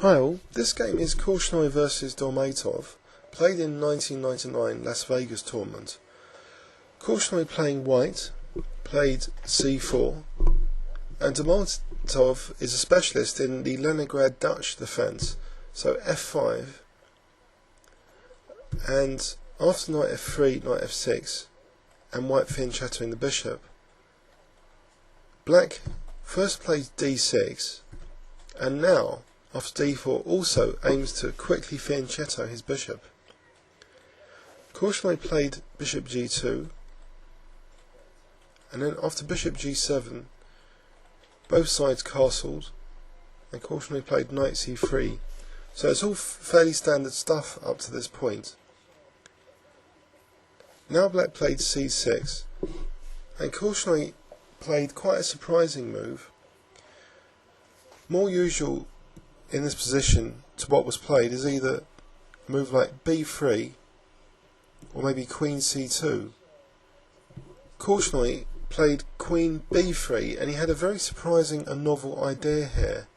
Hi all, this game is Korchnoi vs Dolmatov, played in 1999 Las Vegas tournament. Korchnoi playing white, played c4, and Dolmatov is a specialist in the Leningrad Dutch defence, so f5, and after knight f3, knight f6, and white fianchettoing the bishop, black first plays d6, and now after d4 also aims to quickly fianchetto his bishop. Korchnoi played bishop g2, and then after bishop g7 both sides castled, and Korchnoi played knight c3. So it's all fairly standard stuff up to this point. Now black played c6, and Korchnoi played quite a surprising move. More usual in this position to what was played is either a move like b3 or maybe queen c2. Korchnoi played queen b3, and he had a very surprising and novel idea here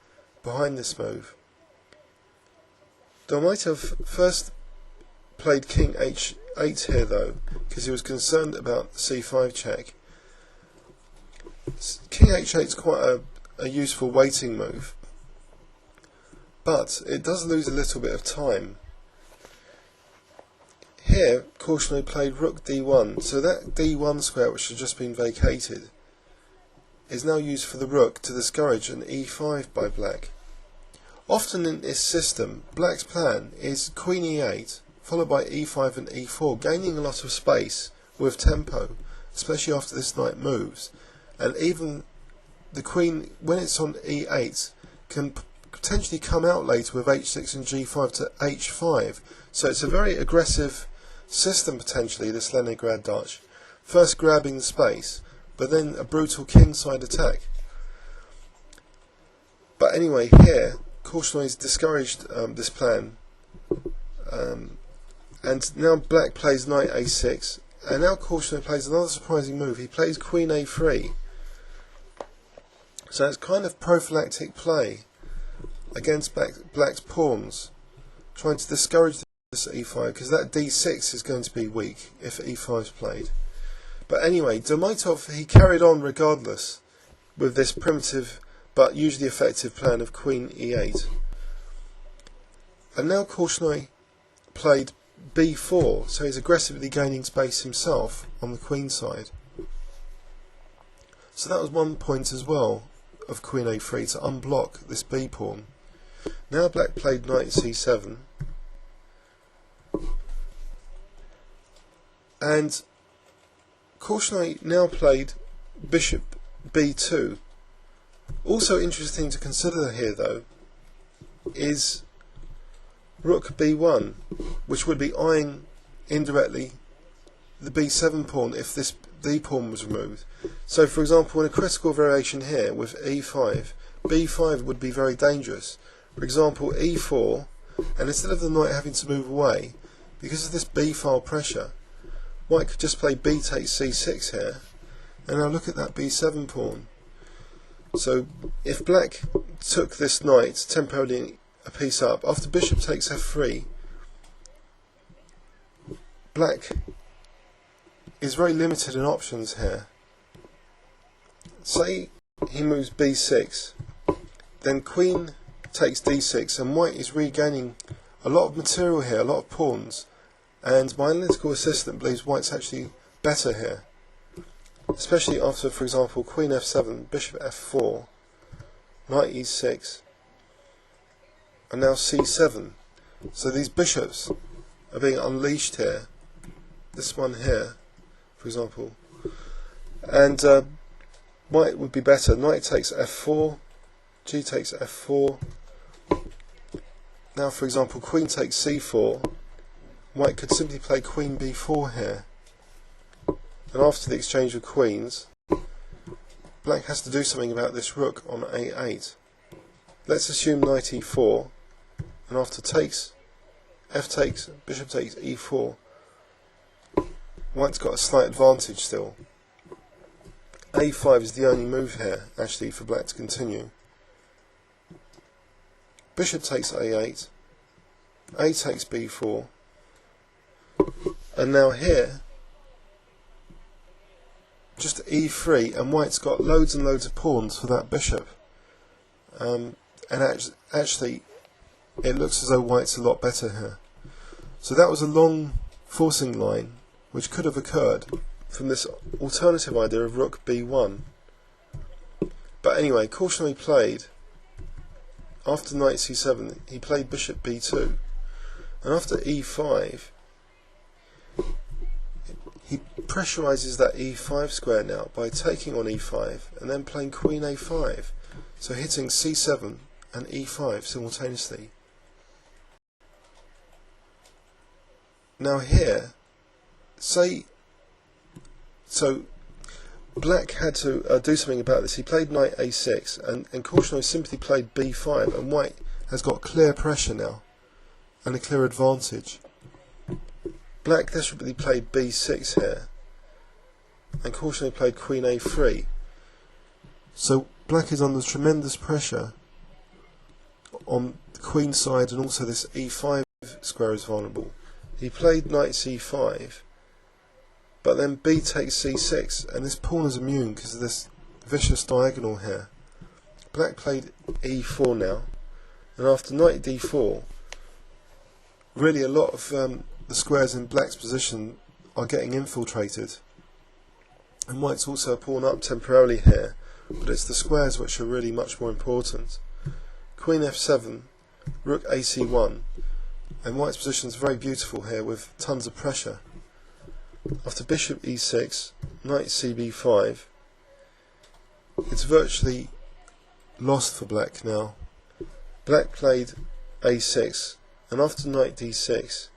behind this move. Dolmatov first played king h8 here though, because he was concerned about the c5 check. King h8 is quite a useful waiting move, but it does lose a little bit of time. Here Korchnoi played rook d1, so that d1 square which has just been vacated is now used for the rook to discourage an e5 by black. Often in this system, black's plan is queen e8 followed by e5 and e4, gaining a lot of space with tempo, especially after this knight moves, and even the queen, when it's on e8, can potentially come out later with h6 and g5 to h5. So it's a very aggressive system potentially, this Leningrad Dutch. First grabbing the space, but then a brutal kingside attack. But anyway, here Korchnoi's discouraged this plan, and now black plays knight a6, and now Korchnoi plays another surprising move. He plays queen a3. So it's kind of prophylactic play against black's pawns, trying to discourage this e5, because that d6 is going to be weak if e5 is played. But anyway, Dolmatov, he carried on regardless with this primitive but usually effective plan of queen e8. And now Korchnoi played b4, so he's aggressively gaining space himself on the queen side. So that was one point as well of queen a3 to unblock this b pawn. Now black played knight c7, and Korchnoi now played bishop b2. Also interesting to consider here though is rook b1, which would be eyeing indirectly the b7 pawn if this d pawn was removed. So for example, in a critical variation here with e5, b5 would be very dangerous. For example, e4, and instead of the knight having to move away, because of this b file pressure, white could just play b takes c6 here, and now look at that b7 pawn. So if black took this knight temporarily a piece up, after bishop takes f3, black is very limited in options here. Say he moves b6, then queen takes d6, and white is regaining a lot of material here, a lot of pawns, and my analytical assistant believes white's actually better here, especially after, for example, queen f7, bishop f4, knight e6, and now c7. So these bishops are being unleashed here, this one here for example, and white would be better. Knight takes f4, g takes f4. Now for example, queen takes c4. White could simply play queen b4 here, and after the exchange of queens, black has to do something about this rook on a8. Let's assume knight e4, and after takes, f takes, bishop takes e4, white's got a slight advantage still. a5 is the only move here actually for black to continue. bishop takes a8, a takes b4, and now here just e3, and white's got loads and loads of pawns for that bishop, and actually it looks as though white's a lot better here. So that was a long forcing line which could have occurred from this alternative idea of rook b1. But anyway, Korchnoi played, after knight c7, he played bishop b2, and after e5 he pressurizes that e5 square now by taking on e5 and then playing queen a5, so hitting c7 and e5 simultaneously. Now here, so black had to do something about this. He played knight a6, and Korchnoi simply played b5, and white has got clear pressure now and a clear advantage. Black desperately played b6 here, and Korchnoi played queen a3. So black is under tremendous pressure on the queen side, and also this e5 square is vulnerable. He played knight c5, but then b takes c6, and this pawn is immune because of this vicious diagonal here. Black played e4 now, and after knight d4, really a lot of the squares in black's position are getting infiltrated, and white's also a pawn up temporarily here, but it's the squares which are really much more important. Queen f7, rook ac1, and white's position is very beautiful here with tons of pressure. After bishop e6, knight cb5, it's virtually lost for black now. Black played a6, and after knight d6,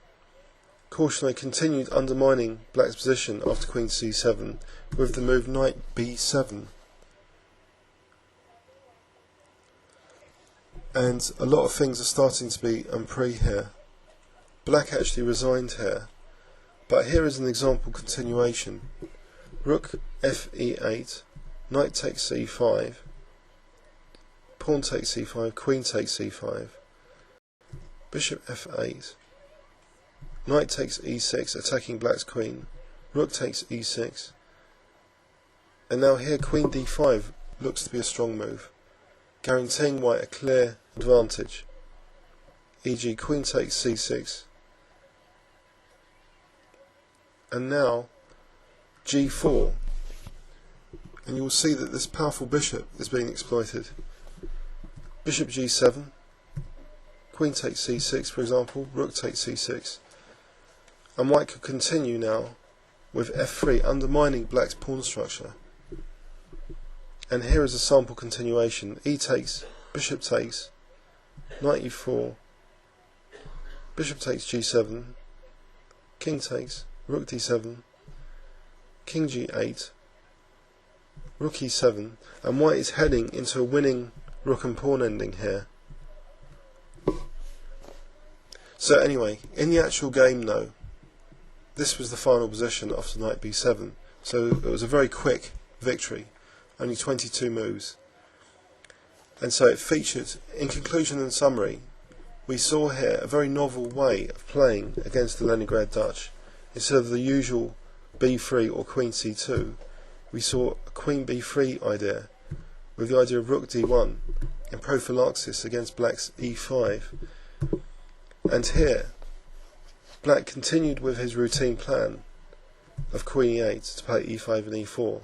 Korchnoi continued undermining black's position after queen c7 with the move knight b7. And a lot of things are starting to be unpre here. Black actually resigned here, but here is an example continuation. Rook fe8, knight takes c5, pawn takes c5, queen takes c5, bishop f8, knight takes e6, attacking black's queen, rook takes e6, and now here queen d5 looks to be a strong move, guaranteeing white a clear advantage, e.g. queen takes c6, and now g4, and you will see that this powerful bishop is being exploited. Bishop g7, queen takes c6 for example, rook takes c6, and white could continue now with f3 undermining black's pawn structure. And here is a sample continuation. E takes, bishop takes, knight e4, bishop takes g7, king takes, rook d7, king g8, rook e7, and white is heading into a winning rook and pawn ending here. So anyway, in the actual game though, this was the final position after knight b7, so it was a very quick victory, only 22 moves. And so it featured, in conclusion and summary, we saw here a very novel way of playing against the Leningrad Dutch. Instead of the usual b3 or queen c2, we saw a queen b3 idea, with the idea of rook d1 in prophylaxis against black's e5. And here, black continued with his routine plan of queen e8 to play e5 and e4,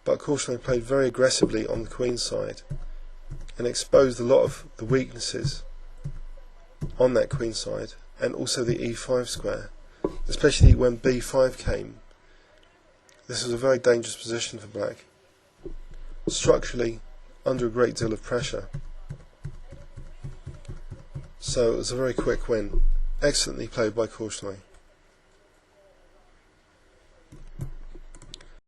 but Korchnoi played very aggressively on the queen side and exposed a lot of the weaknesses on that queen side, and also the e5 square, especially when b5 came. This was a very dangerous position for black, structurally under a great deal of pressure. So it was a very quick win, excellently played by Korchnoi.